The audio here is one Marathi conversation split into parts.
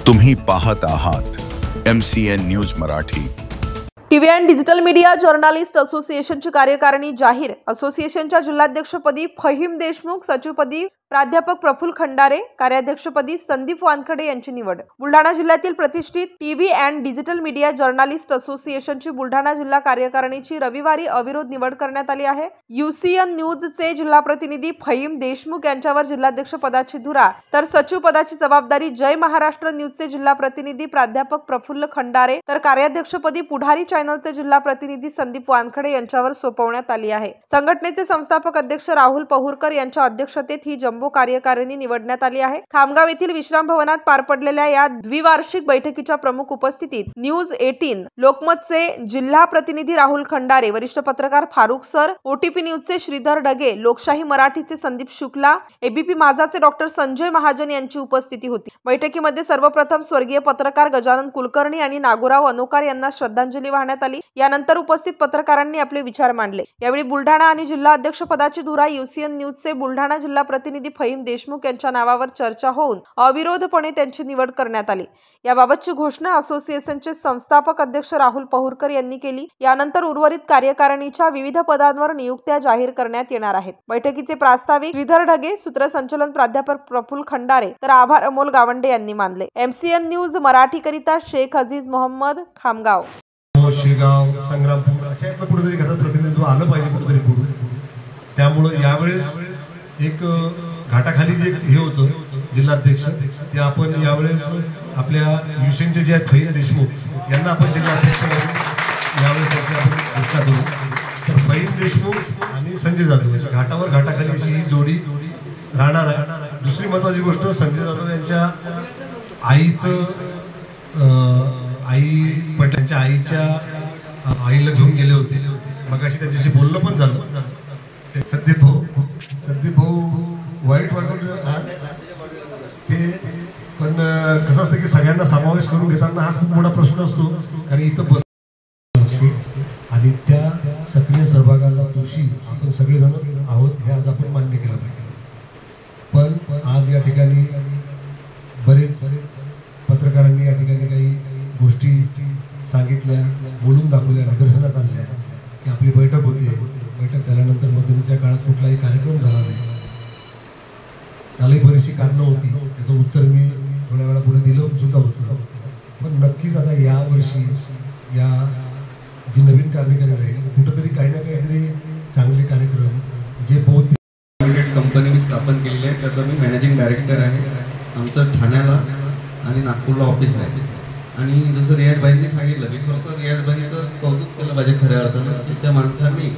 तुम्ही पाहत आहात MCN news Marathi. TV and digital media journalist असोसिएशनची कार्यकारिणी जाहीर। असोसिएशनच्या जिल्हाध्यक्षपदी फहीम देशमुख, सचिवपदी प्राध्यापक प्रफुल्ल खंडारे, कार्याध्यक्षपदी संदीप वानखडे यांची निवड। बुलढाणा जिल्ह्यातील प्रतिष्ठित TV and digital media journalist असोसिएशनची बुलढाणा जिल्हा कार्यकारिणीची रविवारी अविरोध निवड करण्यात आली आहे। UCN न्यूजचे जिल्हा प्रतिनिधी फहीम देशमुख यांच्यावर जिल्हाध्यक्ष पदाची धुरा, तर सचिव पदाची जबाबदारी जय महाराष्ट्र न्यूजचे जिल्हा प्रतिनिधी प्राध्यापक प्रफुल्ल खंडारे, तर कार्याध्यक्षपदी पुढारी चॅनलचे जिल्हा प्रतिनिधी संदीप वानखडे यांच्यावर सोपवण्यात आली आहे। संघटनेचे संस्थापक अध्यक्ष राहुल पहुरकर यांच्या अध्यक्षतेत ही जम्बो कार्यकारिणी निवडण्यात आली आहे। खामगाव येथील विश्राम भवनात पार पडलेल्या या द्विवार्षिक बैठकीच्या प्रमुख उपस्थितीत न्यूज 18 लोकमतचे जिल्हा प्रतिनिधी राहुल खंडारे, वरिष्ठ पत्रकार फारुख सर, OTP न्यूजचे श्रीधर ढगे, लोकशाही मराठीचे संदीप शुक्ला, ABP माझाचे डॉक्टर संजय महाजन यांची उपस्थिती होती। बैठकीमध्ये सर्वप्रथम स्वर्गीय पत्रकार गजानन कुलकर्णी आणि नागोराव अनोकार यांना श्रद्धांजली वाहण्यात आली। यानंतर उपस्थित पत्रकारांनी आपले विचार मांडले। यावेळी बुलढाणा आणि जिल्हा अध्यक्ष पदाची धुरा UCN न्यूजचे बुलढाणा जिल्हा प्रतिनिधी फहीम देशमुख यांच्या नावावर चर्चा होऊन अविरोधपणे त्यांची निवड करण्यात आली। याबाबतची घोषणा असोसिएशनचे संस्थापक अध्यक्ष राहुल पहुरकर यांनी केली। यानंतर उर्वरित कार्यकारिणीच्या विविध पदांवर नियुक्त्या जाहीर करण्यात येणार आहेत। बैठकीचे प्रास्ताविक श्रीधर ढगे, सूत्रसंचालन प्राध्यापक प्रफुल्ल खंडारे, तर आभार अमोल गावंडे यांनी मानले। MCN न्यूज मराठी करिता शेख अजीज मोहम्मद, खामगाव। शेगाव, संग्रामपूर अशा कुठेतरी घरात प्रतिनिधित्व आलं पाहिजे कुठेतरी पुढे। त्यामुळे यावेळेस एक घाटाखाली जे हे होतं जिल्हाध्यक्ष, ते आपण यावेळेस आपल्या युसेनचे जे आहेत फहीम देशमुख यांना आपण जिल्हाध्यक्ष यावेळेस आपण घोषणा करू। तर फहीम देशमुख आणि संजय जाधव घाटावर घाटाखाली अशी ही जोडी राहणार आहे। दुसरी महत्वाची गोष्ट, संजय जाधव यांच्या आईचं त्यांच्या आईच्या आईला घेऊन गेले होते, मग अशी त्यांच्याशी बोलणं पण झालं। संदीप भाऊ वाईट वाटून ते पण कसं असतं की सगळ्यांना समावेश करून घेताना हा खूप मोठा प्रश्न असतो, कारण इथं बस आणि त्या सक्रिय सहभागाला दोषी आपण सगळेजण आहोत हे आज आपण मान्य केलं पाहिजे। पण आज या ठिकाणी बरेच पत्रकारांनी या ठिकाणी काही गोष्टी सांगितल्या, बोलून दाखवल्या, निदर्शनास आणल्या की आपली बैठक होती, बैठक झाल्यानंतर मध्यंतरीच्या काळात कुठलाही कार्यक्रम झाला नाही। त्यालाही बरीचशी कारणं होती, त्याचं उत्तर मी थोड्या वेळापूर्वी दिलं सुद्धा होतं। पण नक्कीच आता यावर्षी या जी नवीन कार्यकारिणी राहील कुठंतरी काही ना काहीतरी चांगले कार्यक्रम जे बहुत लिमिटेड कंपनी मी स्थापन केलेली आहे, त्याचा मी मॅनेजिंग डायरेक्टर आहे। आमचं ठाण्याला आणि नागपूरला ऑफिस आहे। आणि जसं रियाजबाईंनी सांगितलं की खरोखर रियाजबाईंचं कौतुक केलं पाहिजे खऱ्या अर्थानं की त्या माणसांनी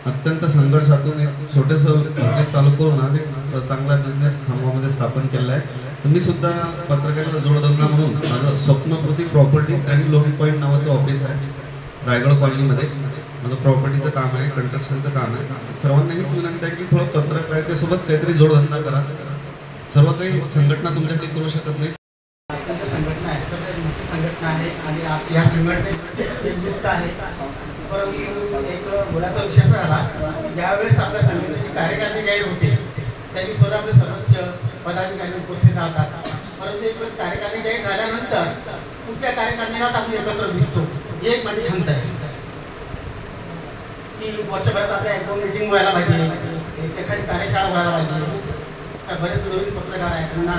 अत्यंत संघर्षातून एक छोटेसं हॉटेल चालू करून आज एक चांगला बिझनेस खामगावमध्ये स्थापन केला आहे। तर मी सुद्धा पत्रकारिता जोडधंदा म्हणून माझं स्वप्नकृती प्रॉपर्टीज आणि लोन पॉईंट नावाचं ऑफिस आहे रायगड कॉलनीमध्ये। माझं प्रॉपर्टीचं काम आहे, कंस्ट्रक्शनचं काम आहे। सर्वांना हीच विनंती आहे की थोडं पत्रकारितेसोबत काहीतरी जोडधंदा करा। सर्व काही संघटना तुमच्याकडे करू शकत नाही। संघटना आहे आणि या संघटनेत आहे। परंतु एक बोलायचा विषय झाला, ज्यावेळेस आपल्या संघटनेची कार्यकारिणी जाहीर होते त्याची सर्व आपले सदस्य पदाधिकारी उपस्थित राहतात। परंतु एक वेळेस कार्यकारिणी जाहीर झाल्यानंतर पुढच्या कार्यकारिणीलाच आपण एकत्र दिसतो, ही एक माझी खंत आहे की वर्षभरात आपल्या एकदम मीटिंग व्हायला पाहिजे, एखादी कार्यशाळा व्हायला पाहिजे। बरेच नवीन पत्रकार आहेत, त्यांना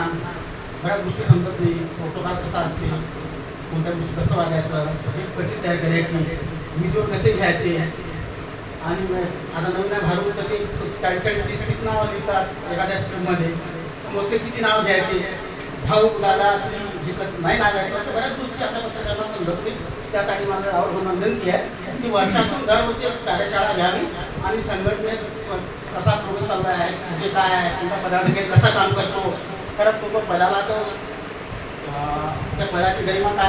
बऱ्याच गोष्टी समजत नाही, प्रोटोकॉल कसा असते, कोणत्या गोष्टी कसं वागायचं, स्क्रिप्ट कशी तयार करायची, व्हिज्युअल कसे घ्यायचे। आणि आता नवीन भारू तर ते 40-30 नावं लिहितात एखाद्या स्क्रिप्टमध्ये, मग ते किती नाव घ्यायचे, भाऊ दादा श्री विकत नाही लागायचं, अशा बऱ्याच गोष्टी आपल्या पत्रकारांना समजत नाही। त्यासाठी माझं राहुल विनंती आहे की वर्षातून दरवर्षी एक कार्यशाळा घ्यावी आणि संघटनेत कसा प्रोग्रेस चालला आहे, म्हणजे काय आहे, कोणत्या पदाधिकारी कसा काम करतो, खरंच तो पदाला तो त्या पदाची गरिमा काय